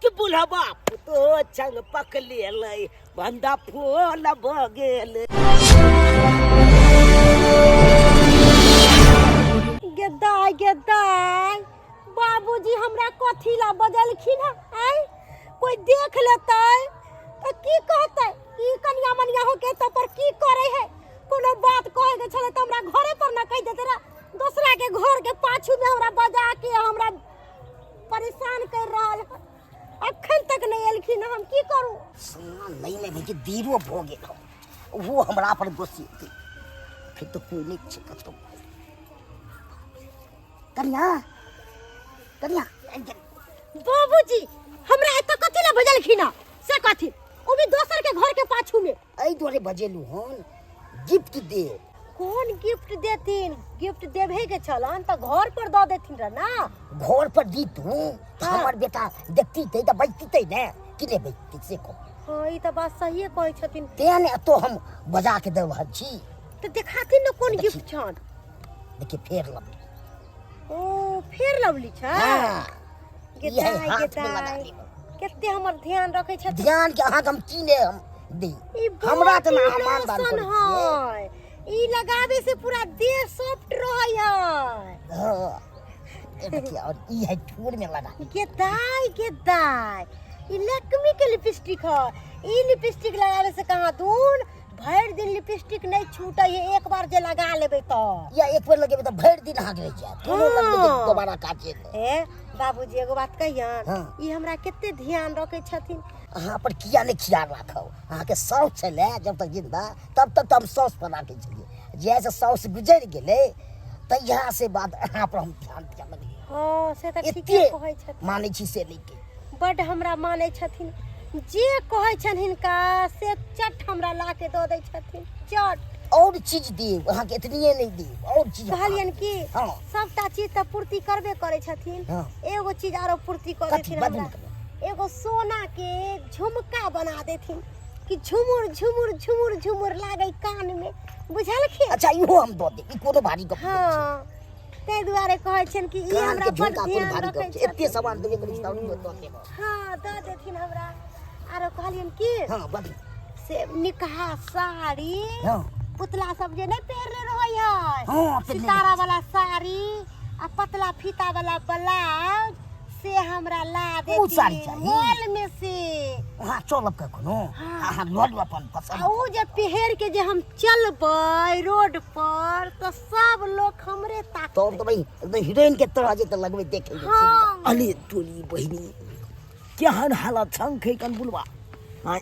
कि बुढ़वा पुतो संग पकड़ले बंदा फूल भ गेल। गेदाय गेदाय बाबूजी हमरा कथी ला बजलखिन है? आय कोई देख लेतै तो की कहतै? ई कनिया मनिया हो के तो पर की करे है? कोनो बात कहे के छले त हमरा घरे पर न कह देते रे। दूसरा के घर के पाछू में हमरा बजा के हमरा परेशान कर रहल है। अखन तक नहीं एलखिन, हम की करूं? नहीं नहीं कि देरो भ गेल वो हमरा पर गुस्से थी। फिर तो कोई नहीं छिकत कन्या कन्या बाबूजी हमरा एत कथी ला बजलखिन से कथी? ओ भी दोसर के घर के पाछू में आई दोरे बजेलू हन गिफ्ट दे। कौन गिफ्ट देथिन? गिफ्ट देबे के छलन त घर पर द देथिन रे ना। घर पर दी तू तो हमर बेटा देखती थे तो बजती थे ना कि ले बजती से को। हां ई त बात सही कहै छथिन। तेने तो हम बजा के देव छी त देखाथिन न कोन गिफ्ट छन। देखिए फेर लव। ओ फेर लवली छ। हां गेदाय गेदाय केते हमर ध्यान रखै छथिन। ध्यान के अहाँ हम कीने हम दी हमरा त ना ईमानदार है। ई लगावे से पूरा देह सॉफ्ट रहै है। हां ए देखिए और ई है ठोर में लगा। गेदाय गेदाय ई लैक्मी के लिपस्टिक है। ई लिपस्टिक लगावे से कहां दून भर दिन लिपस्टिक नहीं छूटे है। एक बार जे लगा लेबे तो या एक बार लगेबे तो भर दिन हाथ रह जाए दोनों लगबे तो दोबारा काटे। ए बाबूजी एगो बात कहियन। हाँ। ई हमरा केते ध्यान रखे छथिन। अहाँ पर किया नहीं ख्याल रखो? अहाँ के सौस छले जब तक जिंदा तब तक हम सौस पर रखे छलिए। जैसे सौस गुजर गेले त यहाँ से बात अहाँ पर हम ध्यान दिया लगे। हां से त ठीके कहै छथिन। मानै छी से नहीं के बड हमरा मानै छथिन। जे कहै छन हिनका से चट हमरा ला के द दै छथिन। चट और चीज दी अहाँ के इतनी नहीं दी और चीज कहलियन की हां सबटा चीज त पूर्ति करबे करे छथिन। हां एगो चीज आरो पूर्ति कर देथिन हमरा। एगो सोना के झुमका बना देथिन कि झुमुर झुमुर झुमुर झुमुर लागे कान में, बुझलखिन? अच्छा इहो हम दो दे ई कोनो भारी गप हां ते दुआरे कहै छन कि ई हमरा पर ध्यान रखै छै। एते सामान देबे करै छै नहीं दो दे। हां द देथिन हमरा। आरो कहलियन की हां बड़ी से निकाह साड़ी हां पुतला सब जे नहीं पहनले रहै है। हां सितारा वाला साड़ी आ पतला फीता वाला ब्लाउज से हमरा ला देथिन मॉल में से। हां चलब का कोनो हां लोड अपन पसंद ऊ जे पहर के जे हम चलबै रोड पर तो सब लोग हमरे ताक। तो भाई एकदम हीरोइन के तरह जे त लगबे देखे। हां अली टोली बहिनी केहन हालत छन खे कन बुलवा। हां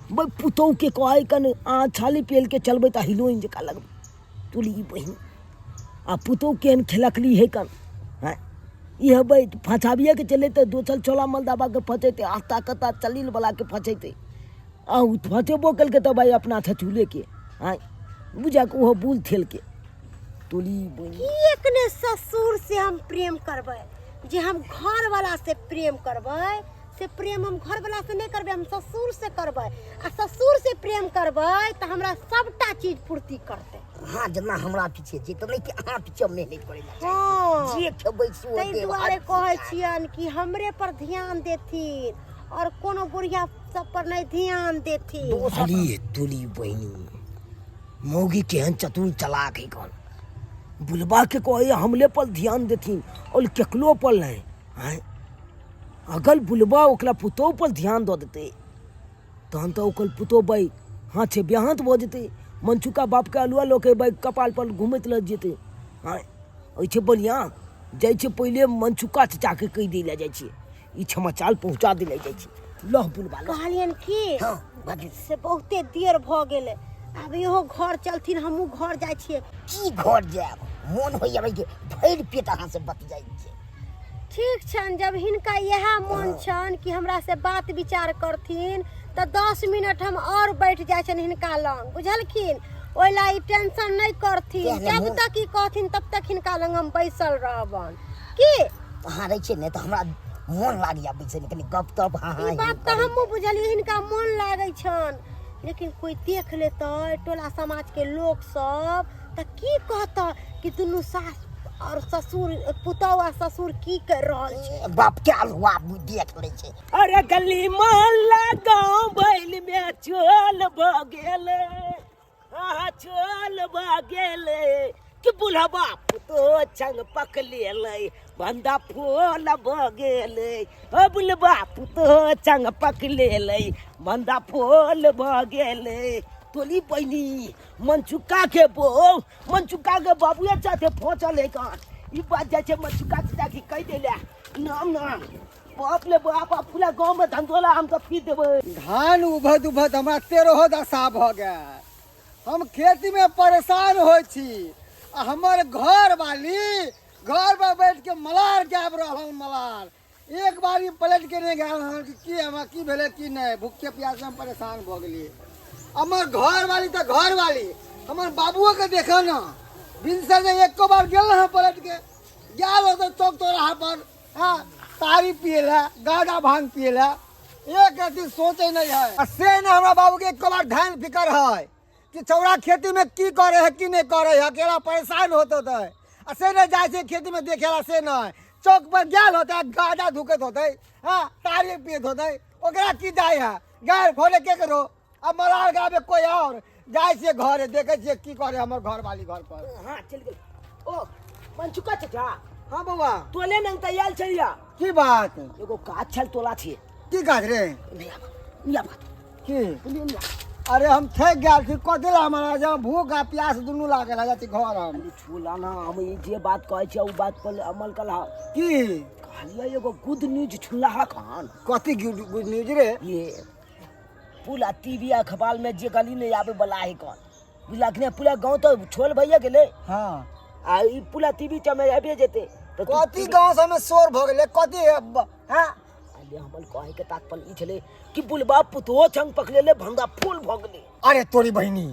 बे पुतौ के कहै कन आ छाली पेल के चलबै त हीरोइन जका लगबे टोली बहिनी। आ पुतौ केहन खेलकली है कन। हां यह बे फसाबिए के चले त दो चल छोला मलदाबा के फसेते आस्ता कता चलील वाला के फसेते आ उ फसेबो कल के त भाई अपना छचूले के। हां बुझा के वो बुल थेल के टोली बहिनी। की एकने ससुर से हम प्रेम करबै जे हम घर वाला से प्रेम करबै से प्रेम हम घर वाला से नहीं करबै, हम ससुर से करबै। आ ससुर से प्रेम करबै त हमरा सबटा चीज पूर्ति करते। हां जना हमरा पीछे जे त नहीं कि अहाँ पीछे में नहीं पड़े। हां जे खेबै से ओ तै दुआरे कहै छियन कि हमरे पर ध्यान देथिन और कोनो बुढ़िया सब पर नहीं ध्यान देथिन। अली टोली बहिनी मौगी केहन चतुर चालाक है कौन बुलबा के कहे हमले पर ध्यान देथिन और केकलो पर नहीं। हैं अगल बुलबा ओकला पुतो पर ध्यान दो देते तहन तो ओकल पुतो भाई हाथ से ब्याहत हो जेते। मनचुका बाप के अलुआ लोके भाई कपाल पर घूमत लग जेते। हैं ऐसे बढ़िया जाय छे पहले मनचुका चाचा के कह देला जाय छे ई समाचार पहुंचा देला जाय छे। लह बुलबा कहलियन की हां बाजी से बहुते देर भ गेले अब इहो घर चलथिन हमहू घर जाय छिए। की घर जाब मन होइया भाई के भर पेट अहाँ से बत जाय छे। ठीक छन जब हिनका यह मन छन कि हमरा से बात विचार करथिन तो 10 मिनट हम और बैठ जाय छन हिनका लंग, बुझलखिन? ओइला ई टेंशन नहीं करथिन जब तक ई कहथिन तब तक हिनका लंग हम बैसल रहबन। की अहाँ रह छे ने तो हमरा मन लागिया बैसे कनी गप तप। हां ई बात तो हमहू बुझलिए हिनका मन लागै छन लेकिन कोई देख लेतै टोला समाज के लोग सब त की कहता कि दुनू सास और ससुर पुतौह आ ससुर की कर रहल छै बाप क्या हुआ देख ले छे। अरे गली मोहल्ला गांव बैल में चोल भ गेले, चोल भ गेले कि बुढ़ा बाप तो चंग पक ले बंदा फूल भ गेले, बुढ़ बाप तो चंग पक ले बंदा फूल भ गेले। तोली बहनी मनचुका के बाबुए चाहते पहुंचल है कान ई बात जाय छे मनचुका चाचा की कह देले नाम बाप ले बाप पूरा गांव में धंधोला हम तो पी देबे। धान उभत उभत हमरा 13 दशा भ गेल, हम खेती में परेशान हो छी। आ हमर घर वाली घर पर बैठ के मलार गाब रहल मलार एक बारी पलट के नहीं गए कि हमरा की भेले की नहीं, भूखे प्यास में परेशान भ गेलिए। हमर घर वाली तो घर वाली हमर बाबुओ के देखा ना बिन से ने एको बार गेल है पलट के गेल हो तो चौक चौराहा पर हाँ तारी पिएला गाढ़ा भांग पिएला एक अथी सोचे नहीं है। से ने हमरा बाबू के एको बार ध्यान फिकर है कि चौरा खेती में की करे है की नहीं करे है, अकेला परेशान होते थे। से न जाए से खेती में देखेला से न चौक पर गेल होता गाढ़ा धुकत होते हाँ तारी पियत होते ओकरा की जाए है गाय खोले के करो। अब मलार गाँव में कोई और जाए से घर देखे छे की करे हमर घर वाली घर पर। हां चल गेल ओ मनचुका चाचा। हाँ बाबा तोले नंग तैयार छलिया की बात एगो काज छल तोला छे की काज रे निया बात की अरे हम थक गया कि कदिला हमारा जब भूख आ प्यास दुनू लागल जाती घर हम छुला ना हम ई जे बात कहै छे उ बात पर अमल कला की कहलिए एगो गुड न्यूज छुला खान। कथी गुड न्यूज रे ये पूरा टीवी अखबार में जे गली नहीं आवे वाला है कौन बुझला कि पूरा गांव तो छोल भैया गेले। हाँ आ ई पूरा टीवी च में आबे जेते तो कथी गांव से में शोर भ गेले कथी हां अले हमल कहे के तात्पर्य ई छले कि बुलबा पुतो चंग पकलेले भंगा फूल भ गेले। अरे तोरी बहिनी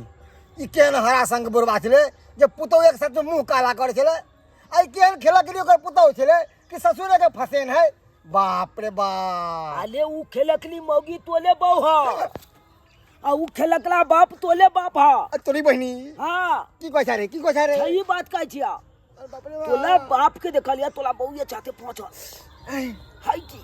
ई केन हरा संग बुरबा छले जे पुतो एक साथ मुंह काला करे छले आई केन खेला के ओकर पुतो छले कि ससुर के फसेन है। बाप रे बाप अले उ खेलकली मौगी तोले बहु हा आ उ खेलकला बाप तोले बाप हा। तोरी बहिनी हां की कहछा रे सही बात कहै छिया। बाप रे तोला बाप के देखलिया तोला बहुए चाहते पहुंचल हाय की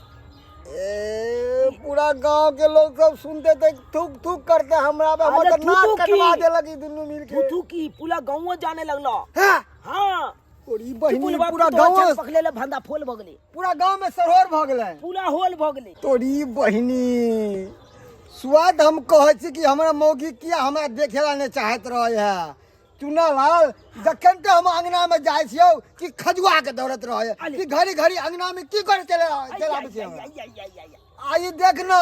पूरा गांव के लोग सब सुनते थे थूक थूक करते हमरा में अरे मतलब नाक थूक कटवा की? दे लगी दुनू मिल के तू की पूरा गांव जाने लगलो। हां हां तोरी बहिनी पूरा गांव पकलेले भंगा फूल भ गेले पूरा गांव में सरोर भ गेले पूरा होल भ गेले। तोरी बहिनी स्वाद हम कहै छी कि हमरा मौगी किया हमरा देखेला नहीं चाहत रहे है। चुना लाल जखन ते हम अंगना में जाय छियो कि खजुआ के दौड़त रहे कि घड़ी घड़ी अंगना में की करे चले आबे छी। आई देख ना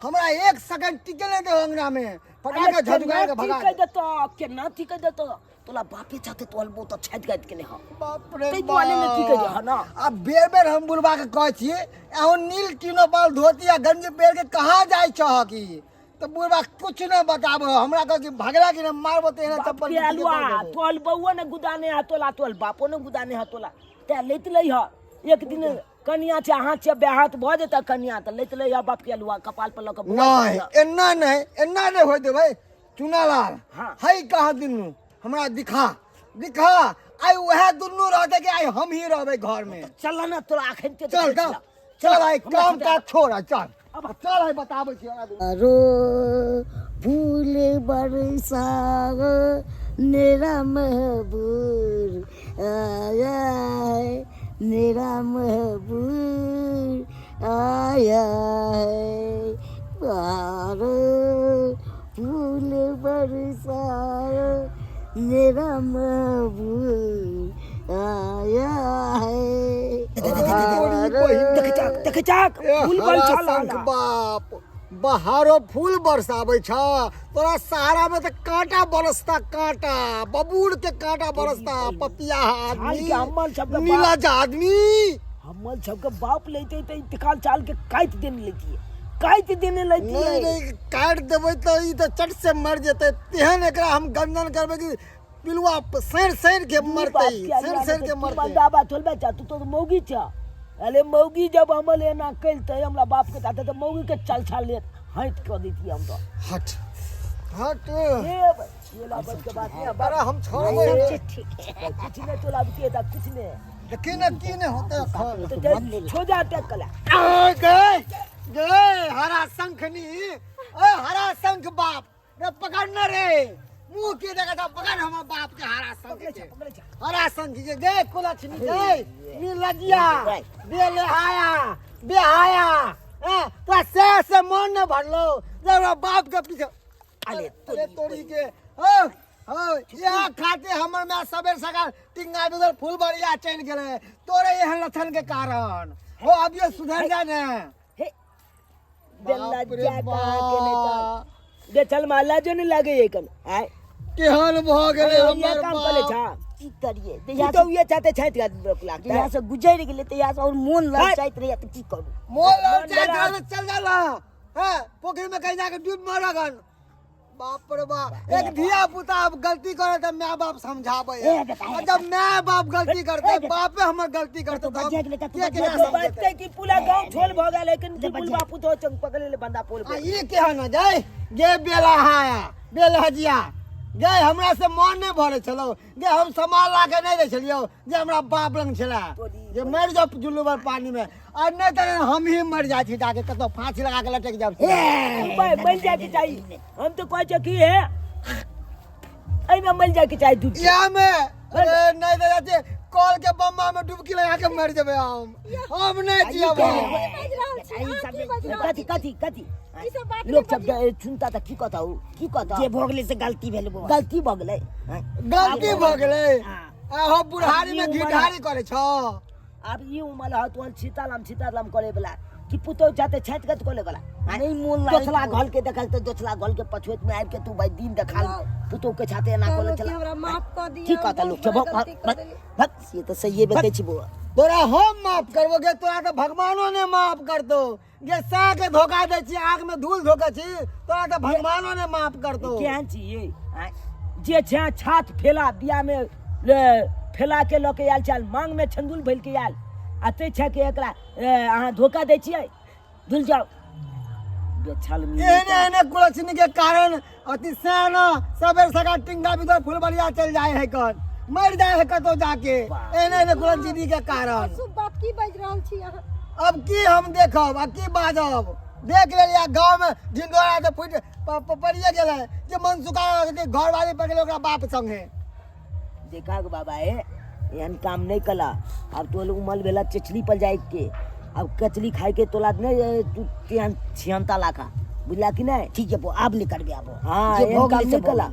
हमरा एक सेकंड टिके नहीं दे अंगना में फटाके झटका के भगा कह देतो केना ती कह देतो तोला बापे चाहते तोलबो तो छत गत के ने हा बाप रे ते वाले में की कह हा ना। अब बेर बेर हम बुलवा के कहै छी एहो नील टीनो बाल धोती आ गंजी पेड़ के कहां जाय छ की तो बुलवा कुछ न बताबो हमरा कह कि भगला कि न मारबो ते न चप्पल के अलवा तोल बउआ ने गुदाने हा तोला तोल बापो ने गुदाने हा तोला ते लेत लई हा एक दिन कन्या से हाथ से ब्याहत भ जेता कन्या त लेत लई हा बाप के अलवा कपाल पर लक नहीं एन्ना नहीं होय दे भाई चुना लाल हाँ। हई कहां दुनू हमरा दिखा आई वह दुनू रहते कि आई हम ही रहबे घर में। चल ना तोरा अखन के चल आई काम का छोड़ चल अब चल आई बताबे छी रो फूल बरसाव मेरा महबूब आया है मेरा महबूब आया है बारो फूल बरसाव मेरा महबूब आया है। देख चाक फूल बल चला बाप बहारो फूल बरसावे छ तोरा सहारा में तो कांटा बरसता कांटा बबूल के कांटा बरसता पपिया आदमी नीलाज आदमी हमल सबके बाप लेते त इंतकाल चाल के काट देने लेती है काट देने लेती है नहीं काट देबै त ई त चट से मर जेतै तेहन एकरा हम गंजन करबै कि पिलुआ सैर के मरतै सैर के मरतै बाबा थोलबे जा तू तो मौगी छ अरे मौगी जब हमल एना कलते हमरा बाप के ताते तो मौगी के चल छाल ले हट कर देती हम तो हट ए ये लाभत के बात नहीं अब अरे हम सब छोड़बे चीज ठीक है कुछ नहीं तो लाभते था कुछ नहीं लेकिन की ने होता खल तो जय छोजा अटैक कला गए गए हरा शंखनी ओ हरा शंख बाप रे पकड़ना रे मुंह की देखा था पकड़ हम बाप के हरा शंख के हरा शंख के गए कुलछनी गए नी लजिया बेहाया तो से मन न भरलो जब बाप के पीछे अरे तोरी के हो या खाते हमर में सबेर सकाल टिंगा बिदर फूल बढ़िया चल गेले तोरे एहन लक्षण के कारण हो अब ये सुधर जा ने बेला जाता के नहीं दे चल माला जो नहीं लागे ये कन आय केहन भ गेले ये हमर काम करे छा की करिए ये तो ये चाहते छात का लगता यहाँ है से गुजर गेले तो यहाँ से और मन लग जाइत रहे तो की करू मोल चाहे चल जाला है पोखरी में कहीं जाके डूब मरगन बाप रे बाप एक धिया पुता अब गलती करे तो माँ बाप समझावे और जब माँ बाप गलती करते बापे हमर गलती करते तो बच्चे के लेकर तू के बच्चे तो बात है कि पूरा गांव छोड़ भगा लेकिन पुल बापू तो चंग पकड़ ले बंदा पुल पे ये केहन जाय गे बेला हाया बेला हजिया गए हमरा से मन नहीं भरे चलो जे हम संभाल ला के नहीं दे छलियो जे हमरा बाप लंग छला जे मर जाओ जुलूबर पानी में और नहीं तो हम ही मर जाए छी जाके कतो फांसी लगा के लटक जाब भाई मल जाके चाहिए हम तो कोई चकी है आई में मल जाके चाहिए दूध या में अरे नहीं दे जाते कॉल के बम्मा में डुबकी लगा के मर जबे हम नहीं जियब कथी कथी कथी लोग सब सुनता था की कहता जे भोगले से गलती भेल बो गलती भ गेलै गलती भ गेलै हो बुढ़ारी में घिढारी करे छ अब ये उमल ह तो सीताराम करे वाला कि पुतो जाते छत गत कोले गला नहीं मोल दोछला घल के देखल तो दोछला घल के पछुत में आब के तू भाई दिन देखाल पुतो के छाते ना कोले चला हमरा माफ कर दिया की कहता लोग सब बस ये तो सही बेटे छी बुआ तोरा हम माफ करबोगे तोरा तो भगवानो ने माफ कर दो जे सा के धोखा दे छी आग में धूल धोके छी तोरा तो भगवानो ने माफ कर दो क्या चाहिए जे छा छात फेला बिया में फेला के लके आल चाल मांग में छंदुल भइल के आल अते छा के एकरा अहाँ धोखा दे छियै धुल जाओ बेछल में एने कुलछनी के कारण अति सेना सबेर सका टिंगा बिदर फुलबरिया चल जाए है कन मर जाए है कतो जाके एने कुलछनी के कारण सब बात की बाज रहल छी अहाँ अब की हम देखब आ की बाजब देख लेलिया गांव में ढिंडोरा से फुट पड़िए गेलै जे मन सुखा के घर वाले पकड़े ओकरा बाप संगे देखा बाबा है एहन काम नहीं कला अब तो लोग उमल बेला चचली पर जाए के अब कचली खाए के तोला नहीं तू तिहान छियंता लाखा बुझला कि नहीं ठीक है बो अब लेकर गया बो हाँ जे एहन भोगले काम से नहीं कला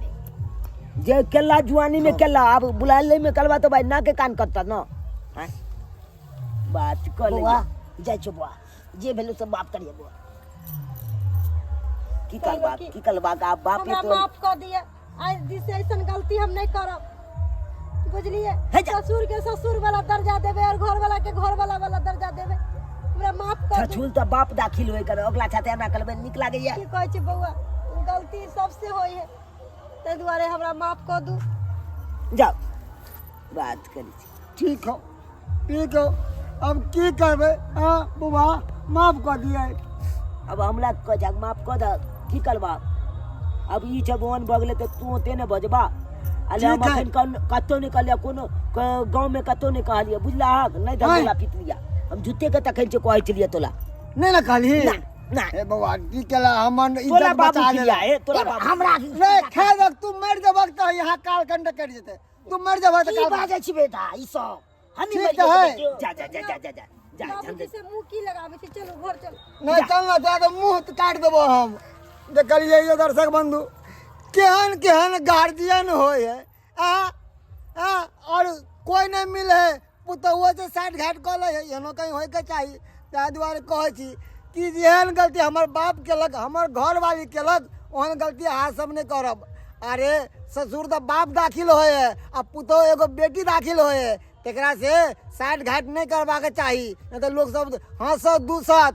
जे केला जुआनी में केला अब बुलाले में कलवा तो भाई ना के कान करता ना हाँ? बात कर ले बुआ जाय छो बुआ जे भेलो सब माफ करिए बुआ की कलवा का बाप हमरा तो माफ कर दिया आज दिस ऐसन गलती हम नहीं करब बुझलिए है जा। ससुर के ससुर वाला दर्जा देवे और घर वाला के घर वाला दर्जा देवे हमरा माफ कर दे छछुल तो बाप दाखिल होए कर अगला छाते हमरा कलबे निक लागैया की कहै छी बउआ गलती सबसे होई है ते दुआरे हमरा माफ कर दू जाओ बात करी ठीक हो अब की करबे हां बुआ माफ कर दिए अब हमरा कह जा माफ कर द की करबा अब ई जवान बगले तो तू ते ने बजबा अले हम ठीक है। अखन कतो ने कहलिया कोनो गांव में कतो ने कहलिया बुझला नहीं धमला पितलिया हम झूठे के तखन से कहै छलिए तोला नहीं ना कहली ना ना ए बाबा की केला हमन तोला इज्जत बाबू बचा किया ले है तोला बाबू हमरा रे खैर तू मर जबक तो यहाँ काल कंड कर जेते तू मर जबक की तो बाजे छी बेटा ई सब हम ही ठीक मर है। गए जा जा जा जा जा जा जा बाबूजी से मुंह की लगावे छी चलो घर चलो नहीं चलना चाहे तो मुंह काट देबो हम देखलिए ये दर्शक बंधु केहन गार्जियन होय है आ और कोई नहीं मिले पुतहुआ से साइड घाट कऽ ले एहनो कहीं होय के चाहिए ताहि दुआरे कहै छी कि जेहन गलती हमर बाप केलक हमर घर वाली केलक ओहन गलती अहाँ सब नहीं करब अरे ससुर तो बाप दाखिल होय है आ पुतहु एगो बेटी दाखिल होय है तेकरा से साइड घाट नहीं करबा के चाही नहीं तो लोग सब हंसत दूसत